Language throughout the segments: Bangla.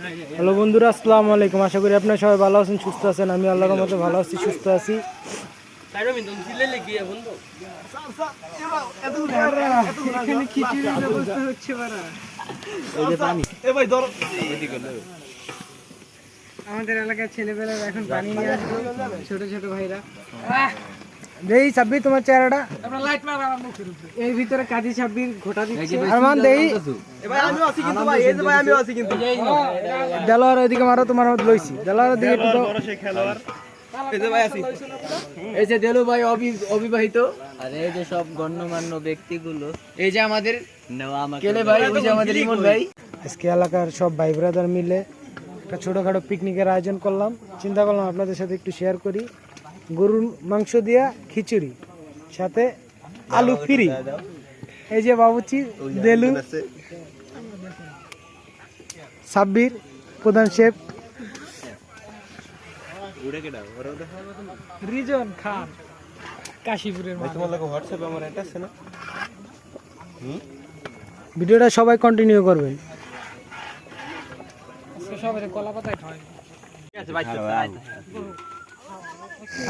হ্যালো বন্ধুরা, আসসালামু আলাইকুম। আশা করি আপনারা সবাই ভালো আছেন, সুস্থ আছেন। আমি আল্লাহর রহমতে ভালো আছি, সুস্থ আছি। আমাদের এলাকার ছেলেপেলেরা এখন পানি নিয়ে আসবে, ছোট ছোট ভাইরা। দেই সাব্বির তোমার চেহারাটা, এর ভিতরে কাজী সাব্বির ঘোটা দিচ্ছে। আরমান দেই দেলোয়ার ওইদিকে মারো, তোমার মত লইছি। দেলোয়ারের দিকে একটু দাও। এই যে দেলু ভাই অবিবাহিত, আর এই যে সব গণ্যমান্য ব্যক্তিগুলো, এই যে আমাদের কেলে ভাই, ওই যে আমাদের ইমন ভাই। আজকে এলাকার সব ভাই ব্রাদার মিলে একটা ছোটখাটো পিকনিকের আয়োজন করলাম। চিন্তা করলাম আপনাদের সাথে একটু শেয়ার করি। গরুর মাংস দিয়া খিচুড়ি, সাথে আলু ফ্রি। এই যে বাবুচি, দেলু, সাব্বির প্রধান শেফ, রিজন খান কাশীপুরের। ভিডিওটা সবাই কন্টিনিউ করবেন।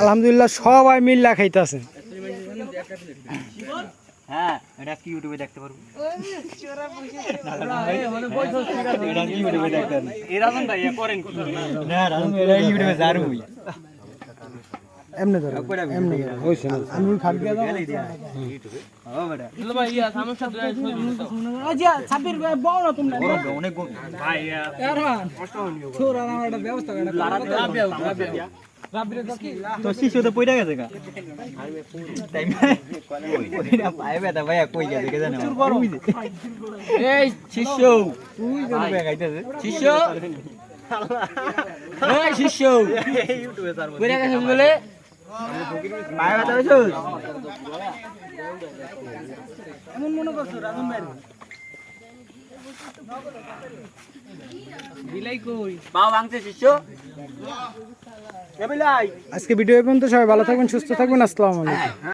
আলহামদুলিল্লাহ সবাই মিল্লা খাইতেছে। হ্যাঁ, এটা কি ইউটিউবে দেখতে পারবো? এমনি ধরো, এমনি হইছে না। আমি ফাঁক দিয়া দাও। আচ্ছা সাব্বির ভাই বল না তোমরা। অনেক ভাই আরমান ছোরা আমার একটা ব্যবস্থা করে রাব্বিরে তো কি তো শিশু তো পয়রা গেছে গা। তাই না পায়ে ব্যথা ভাই কই গেছে কে জানে। এই শিশু তুই কোন ব্যাগ আইতাছে? শিশু এই শিশু ইউটিউবে স্যার পয়রা গেছে বলে পায়ে ব্যথা হইছে। এমন মনে করছো রাজন ভাই? বিলাই কই পা ভাঙছে শিশু। আজকে ভিডিও এই পর্যন্ত। সবাই ভালো থাকবেন, সুস্থ থাকবেন। আসসালামু আলাইকুম।